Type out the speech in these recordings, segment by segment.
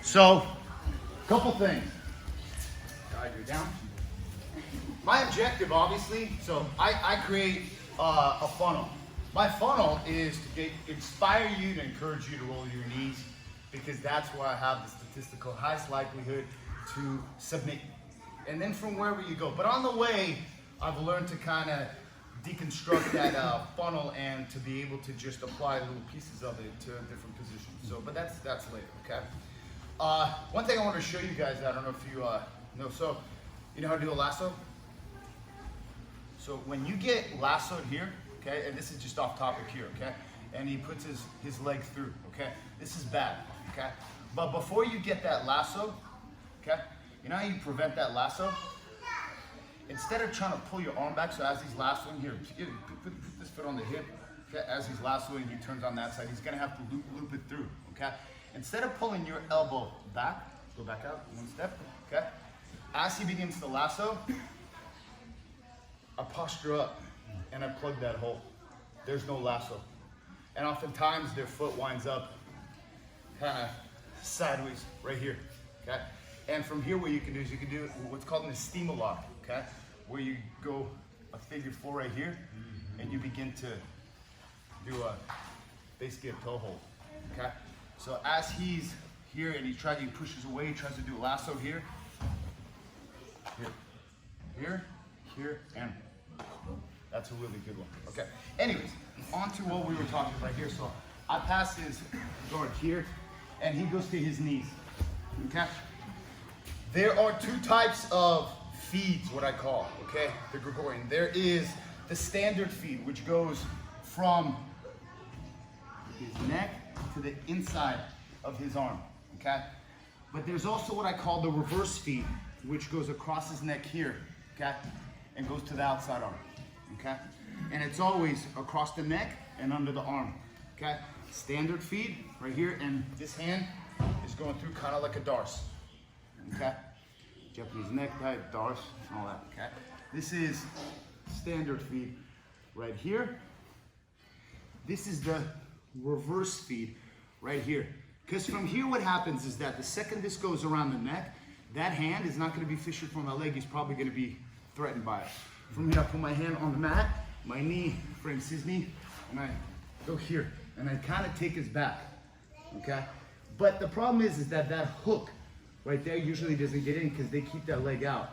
So, couple things. Guide you down. My objective, obviously, so I create a funnel. My funnel is to inspire you, to encourage you to roll your knees, because that's where I have the statistical highest likelihood to submit. And then from wherever you go. But on the way, I've learned to kind of deconstruct that funnel and to be able to just apply little pieces of it to different positions. So, but that's later, okay? One thing I want to show you guys, I don't know if you know, so you know how to do a lasso? So when you get lassoed here, okay, and this is just off topic here, okay, and he puts his leg through, okay, this is bad, okay, but before you get that lasso, okay, you know how you prevent that lasso? Instead of trying to pull your arm back, so as he's lassoing here, put this foot on the hip, okay, as he's lassoing, he turns on that side, he's gonna have to loop it through, okay? Instead of pulling your elbow back, go back out one step, okay? As he begins to lasso, I posture up and I plug that hole. There's no lasso. And oftentimes their foot winds up kind of sideways right here, okay? And from here what you can do is you can do what's called an estimo lock, okay? Where you go a figure 4 right here and you begin to do basically a toe hold, okay? So as he's here and he pushes away, he tries to do a lasso here, here, and that's a really good one. Okay. Anyways, on to what we were talking about here. So I pass his guard here, and he goes to his knees. Okay. There are two types of feeds, what I call, okay, the Gregorian. There is the standard feed, which goes from his neck to the inside of his arm. Okay. But there's also what I call the reverse feed, which goes across his neck here, okay, and goes to the outside arm, okay? And it's always across the neck and under the arm, okay? Standard feed right here, and this hand is going through kind of like a darce, okay? Japanese necktie, darce, and all that, okay? This is standard feed right here. This is the reverse feed right here. Because from here what happens is that the second this goes around the neck, that hand is not going to be fissured from my leg, he's probably going to be threatened by it. From here I put my hand on the mat, my knee frames his knee, and I go here, and I kind of take his back, okay? But the problem is that that hook right there usually doesn't get in because they keep that leg out,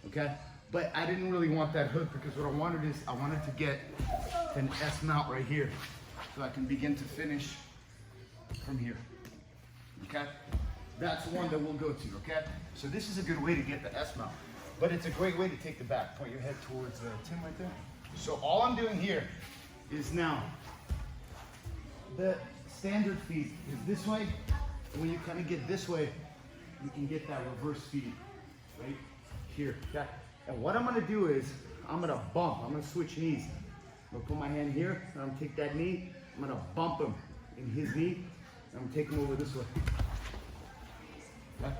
okay? But I didn't really want that hook because what I wanted is I wanted to get an S mount right here so I can begin to finish from here, okay? That's one that we'll go to, okay? So this is a good way to get the S mount, but it's a great way to take the back. Point your head towards Tim right there. So all I'm doing here is now, the standard feed is this way. When you kind of get this way, you can get that reverse feed right here, okay? And what I'm gonna do is, I'm gonna bump, I'm gonna switch knees. I'm gonna put my hand here, and I'm gonna take that knee, I'm gonna bump him in his knee, and I'm gonna take him over this way. Okay?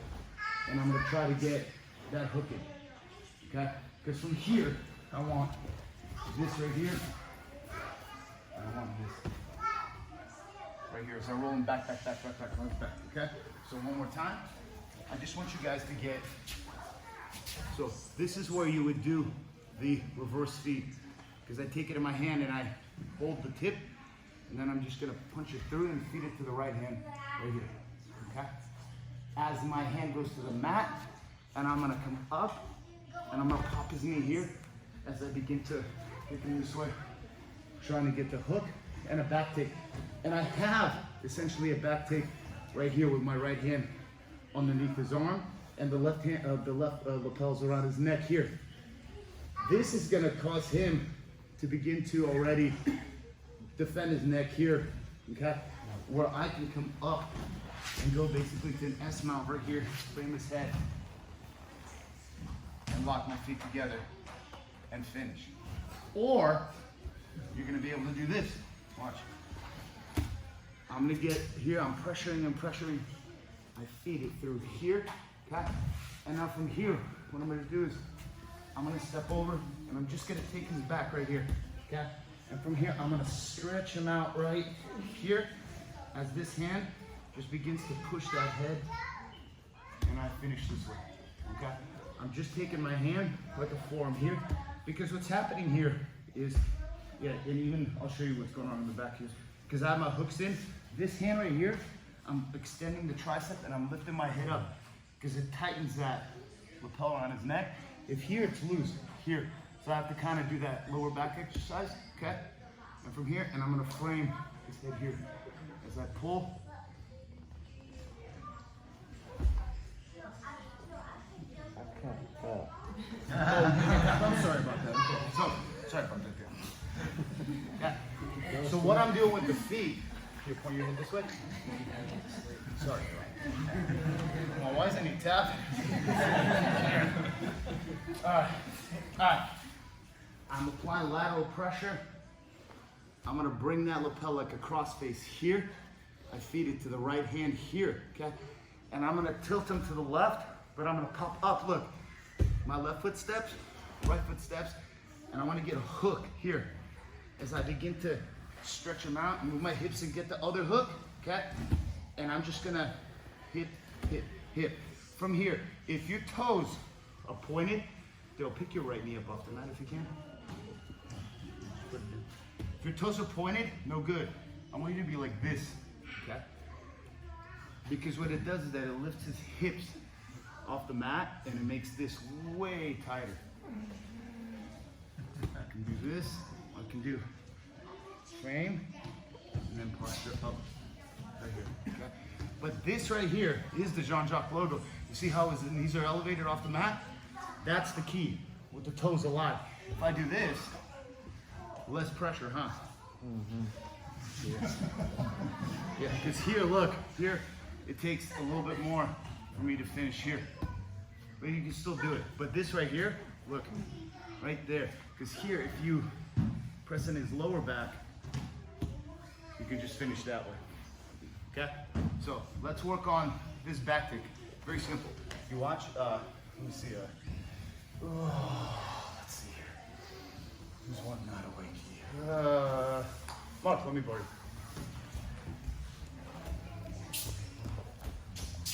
And I'm going to try to get that hook in, okay? Because from here, I want this right here, and I want this right here. So I'm rolling back, okay? So one more time. I just want you guys to get, so this is where you would do the reverse feed, because I take it in my hand and I hold the tip, and then I'm just going to punch it through and feed it to the right hand right here, okay? As my hand goes to the mat, and I'm gonna come up, and I'm gonna pop his knee here as I begin to take him this way, trying to get the hook and a back take. And I have essentially a back take right here with my right hand underneath his arm, and the left hand, the left lapels around his neck here. This is gonna cause him to begin to already defend his neck here, okay? Where I can come up and go basically to an S mount right here, frame his head, and lock my feet together and finish. Or you're gonna be able to do this. Watch. I'm gonna get here, I'm pressuring and pressuring. I feed it through here, okay? And now from here, what I'm gonna do is I'm gonna step over and I'm just gonna take his back right here, okay? And from here, I'm gonna stretch him out right here as this hand just begins to push that head finish this way, okay? I'm just taking my hand like a forearm here, because what's happening here is, yeah, and even, I'll show you what's going on in the back here, because I have my hooks in. This hand right here, I'm extending the tricep and I'm lifting my head up, because it tightens that lapel around his neck. If here, it's loose, here. So I have to kind of do that lower back exercise, okay? And from here, and I'm gonna frame his head here. As I pull, I'm sorry about that. Okay. So, sorry about that. Yeah. So what I'm doing with the feet, you point your head this way. Sorry. Well, why isn't he tapping? All right. I'm applying lateral pressure. I'm gonna bring that lapel like a cross face here. I feed it to the right hand here, okay? And I'm gonna tilt him to the left, but I'm gonna pop up, look. My left foot steps, right foot steps, and I wanna get a hook here. As I begin to stretch him out, move my hips and get the other hook, okay? And I'm just gonna hip, hip, hip. From here, if your toes are pointed, they'll pick your right knee up off the mat if you can. If your toes are pointed, no good. I want you to be like this, okay? Because what it does is that it lifts his hips off the mat and it makes this way tighter. I can do this, I can do frame, and then posture up right here, okay? But this right here is the Jean-Jacques logo. You see how his knees are elevated off the mat? That's the key, with the toes alive. If I do this, less pressure, huh? Mm-hmm. Yeah, because here, look, here, it takes a little bit more for me to finish here. But you can still do it. But this right here, look, right there. Because here, if you press in his lower back, you can just finish that way. Okay? So let's work on this back kick. Very simple. You watch, let me see. Let's see here. Who's one not awake here? Mark, let me borrow you.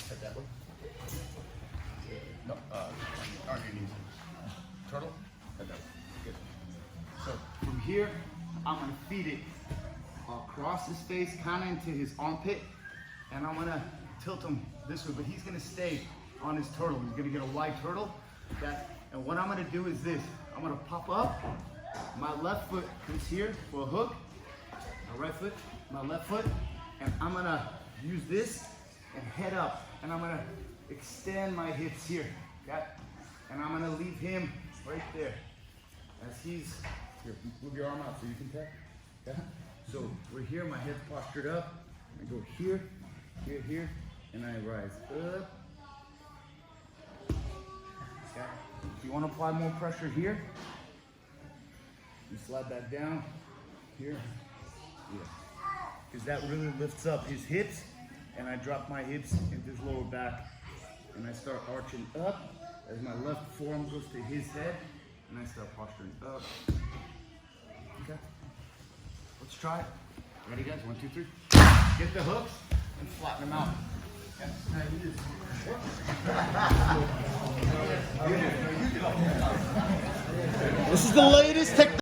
Head that way. No, on your knees. Turtle, head that way. Good. So from here, I'm gonna feed it across his face, kind of into his armpit, and I'm gonna tilt him this way, but he's gonna stay on his turtle. He's gonna get a wide turtle. Okay? And what I'm gonna do is this. I'm gonna pop up. My left foot is here for a hook. My right foot, my left foot, and I'm gonna use this and head up. And I'm gonna extend my hips here, okay? And I'm gonna leave him right there. As he's, here, move your arm out so you can tap, okay? So we're here, my head's postured up. I go here, here, here, and I rise up. Okay? If you wanna apply more pressure here, you slide that down here, yeah. Because that really lifts up his hips, and I drop my hips into his lower back, and I start arching up as my left forearm goes to his head, and I start posturing up. Okay, let's try it. Ready, guys? 1, 2, 3. Get the hooks and flatten them out. Okay. This is the latest technology.